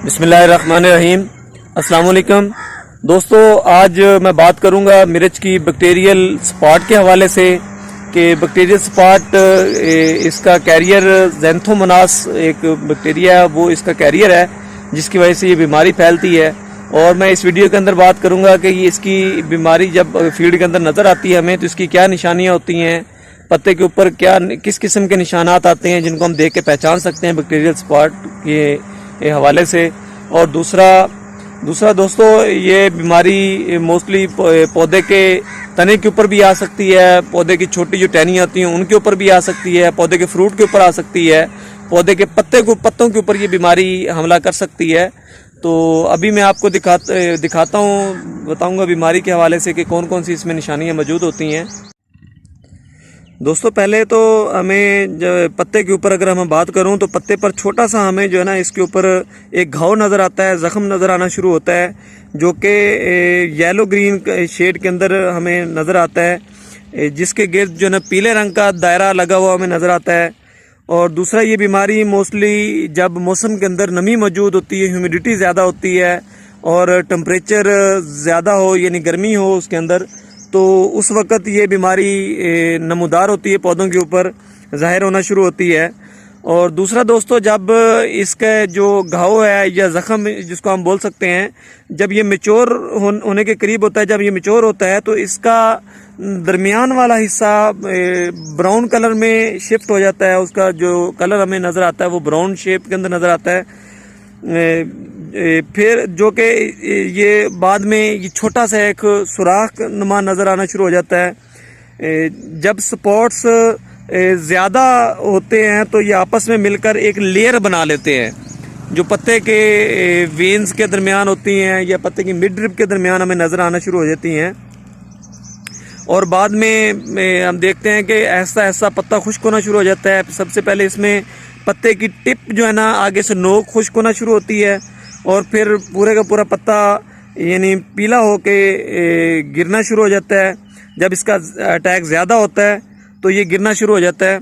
बिस्मिल्लाहिर्रहमानिर्रहीम। अस्सलाम वालेकुम दोस्तों, आज मैं बात करूंगा मिर्च की बैक्टीरियल स्पॉट के हवाले से कि बैक्टीरियल स्पॉट इसका कैरियर ज़ैंथोमोनास एक बैक्टीरिया है, वो इसका कैरियर है जिसकी वजह से ये बीमारी फैलती है। और मैं इस वीडियो के अंदर बात करूंगा कि ये इसकी बीमारी जब फील्ड के अंदर नज़र आती है हमें तो इसकी क्या निशानियाँ होती हैं, पत्ते के ऊपर क्या किस किस्म के निशानात आते हैं जिनको हम देख के पहचान सकते हैं बैक्टीरियल स्पॉट के हवाले से। और दूसरा दोस्तों, ये बीमारी मोस्टली पौधे के तने के ऊपर भी आ सकती है, पौधे की छोटी जो टहनियाँ होती हैं उनके ऊपर भी आ सकती है, पौधे के फ्रूट के ऊपर आ सकती है, पौधे के पत्तों के ऊपर ये बीमारी हमला कर सकती है। तो अभी मैं आपको दिखाता हूँ, बताऊँगा बीमारी के हवाले से कि कौन कौन सी इसमें निशानियाँ मौजूद होती हैं। दोस्तों, पहले तो हमें पत्ते के ऊपर अगर हम बात करूं तो पत्ते पर छोटा सा हमें जो है ना इसके ऊपर एक घाव नज़र आता है, ज़ख़म नज़र आना शुरू होता है जो कि येलो ग्रीन शेड के अंदर हमें नज़र आता है, जिसके गिर्द जो है ना पीले रंग का दायरा लगा हुआ हमें नज़र आता है। और दूसरा, ये बीमारी मोस्टली जब मौसम के अंदर नमी मौजूद होती है, ह्यूमिडिटी ज़्यादा होती है और टम्परेचर ज़्यादा हो यानी गर्मी हो उसके अंदर, तो उस वक़्त ये बीमारी नमूदार होती है, पौधों के ऊपर ज़ाहिर होना शुरू होती है। और दूसरा दोस्तों, जब इसका जो घाव है या ज़ख़म जिसको हम बोल सकते हैं, जब ये मैच्योर होने के करीब होता है, जब ये मैच्योर होता है तो इसका दरमियान वाला हिस्सा ब्राउन कलर में शिफ्ट हो जाता है। उसका जो कलर हमें नज़र आता है वो ब्राउन शेप के अंदर नज़र आता है। फिर जो कि ये बाद में ये छोटा सा एक सुराख नुमा नज़र आना शुरू हो जाता है। जब स्पॉट्स ज़्यादा होते हैं तो ये आपस में मिलकर एक लेयर बना लेते हैं जो पत्ते के वेन्स के दरमियान होती हैं या पत्ते की मिड रिब के दरमियान हमें नज़र आना शुरू हो जाती हैं। और बाद में हम देखते हैं कि ऐसा ऐसा पत्ता खुश्क होना शुरू हो जाता है। सबसे पहले इसमें पत्ते की टिप जो है ना आगे से नोक खुश्क होना शुरू होती है और फिर पूरे का पूरा पत्ता यानी पीला होके गिरना शुरू हो जाता है। जब इसका अटैक ज़्यादा होता है तो ये गिरना शुरू हो जाता है।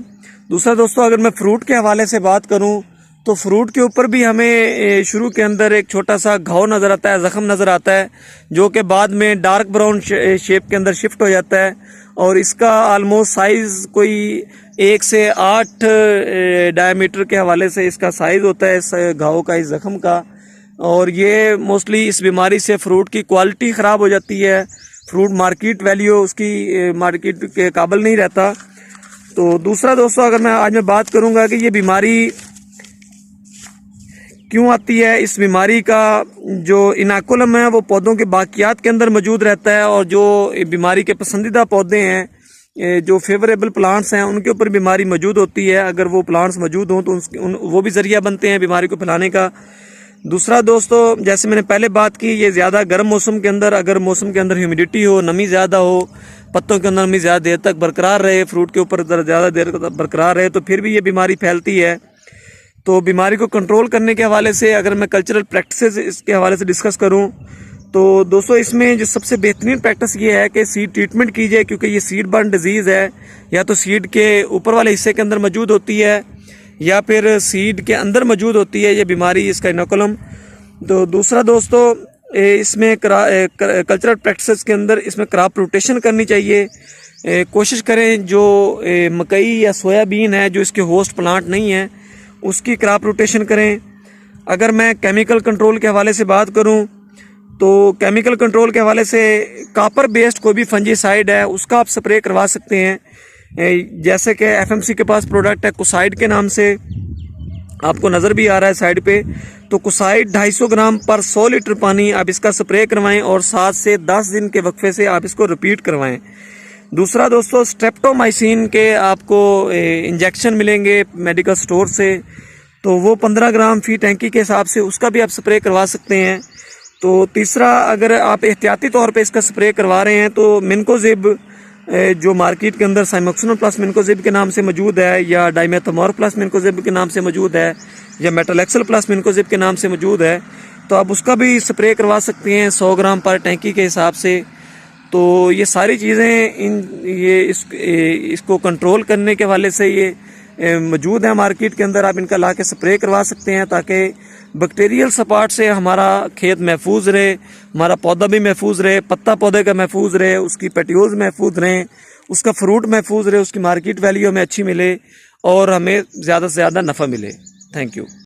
दूसरा दोस्तों, अगर मैं फ्रूट के हवाले से बात करूं तो फ्रूट के ऊपर भी हमें शुरू के अंदर एक छोटा सा घाव नज़र आता है, ज़ख़म नज़र आता है जो कि बाद में डार्क ब्राउन शेप के अंदर शिफ्ट हो जाता है। और इसका आलमोस्ट साइज़ कोई 1 से 8 डायमीटर के हवाले से इसका साइज़ होता है, इस घाव का, इस ज़ख़म का। और ये मोस्टली इस बीमारी से फ्रूट की क्वालिटी ख़राब हो जाती है, फ्रूट मार्केट वैल्यू उसकी मार्केट के काबिल नहीं रहता। तो दूसरा दोस्तों, अगर आज मैं बात करूँगा कि ये बीमारी क्यों आती है, इस बीमारी का जो इनाकुलम है वो पौधों के बाकियात के अंदर मौजूद रहता है और जो बीमारी के पसंदीदा पौधे हैं, जो फेवरेबल प्लांट्स हैं, उनके ऊपर बीमारी मौजूद होती है। अगर वो प्लांट्स मौजूद हों तो वो भी ज़रिया बनते हैं बीमारी को फैलाने का। दूसरा दोस्तों, जैसे मैंने पहले बात की, ये ज़्यादा गर्म मौसम के अंदर, अगर मौसम के अंदर ह्यूमिडिटी हो, नमी ज़्यादा हो, पत्तों के अंदर नमी ज़्यादा देर तक बरकरार रहे, फ्रूट के ऊपर ज़्यादा देर बरकरार रहे, तो फिर भी ये बीमारी फैलती है। तो बीमारी को कंट्रोल करने के हवाले से अगर मैं कल्चरल प्रैक्टिसेस इसके हवाले से डिस्कस करूं तो दोस्तों, इसमें जो सबसे बेहतरीन प्रैक्टिस ये है कि सीड ट्रीटमेंट की जाए, क्योंकि ये सीड बर्न डिजीज़ है, या तो सीड के ऊपर वाले हिस्से के अंदर मौजूद होती है या फिर सीड के अंदर मौजूद होती है ये बीमारी, इसका इनोकुलम। तो दूसरा दोस्तों, इसमें कल्चरल प्रैक्टिसेस के अंदर इसमें क्रॉप रोटेशन करनी चाहिए। कोशिश करें जो मकई या सोयाबीन है जो इसके होस्ट प्लांट नहीं है उसकी क्रॉप रोटेशन करें। अगर मैं केमिकल कंट्रोल के हवाले से बात करूं तो केमिकल कंट्रोल के हवाले से कॉपर बेस्ड कोई भी फंजीसाइड है उसका आप स्प्रे करवा सकते हैं। जैसे कि एफएमसी के पास प्रोडक्ट है कुसाइड के नाम से, आपको नज़र भी आ रहा है साइड पे। तो कुसाइड 250 ग्राम पर 100 लीटर पानी आप इसका स्प्रे करवाएं और 7 से 10 दिन के वक्फे से आप इसको रिपीट करवाएं। दूसरा दोस्तों, स्ट्रेप्टोमाइसिन के आपको इंजेक्शन मिलेंगे मेडिकल स्टोर से, तो वो 15 ग्राम फी टैंकी के हिसाब से उसका भी आप स्प्रे करवा सकते हैं। तो तीसरा, अगर आप एहतियाती तौर पे इसका स्प्रे करवा रहे हैं तो मिनकोजिब जो मार्केट के अंदर साइमोक्सिनोल प्लस मिनकोजिब के नाम से मौजूद है, या डाइमेथामोर प्लस मिनकोजिब के नाम से मौजूद है, या मेटोलेक्सल प्लस मिनकोजिब के नाम से मौजूद है, तो आप उसका भी स्प्रे करवा सकते हैं 100 ग्राम पर टैंकी के हिसाब से। तो ये सारी चीज़ें इसको कंट्रोल करने के हवाले से ये मौजूद है मार्केट के अंदर, आप इनका ला के स्प्रे करवा सकते हैं ताकि बैक्टीरियल सपाट से हमारा खेत महफूज रहे, हमारा पौधा भी महफूज रहे, पत्ता पौधे का महफूज रहे, उसकी पेट्यूल्स महफूज रहें, उसका फ्रूट महफूज रहे, उसकी मार्केट वैल्यू हमें अच्छी मिले और हमें ज़्यादा से ज़्यादा नफ़ा मिले। Thank you.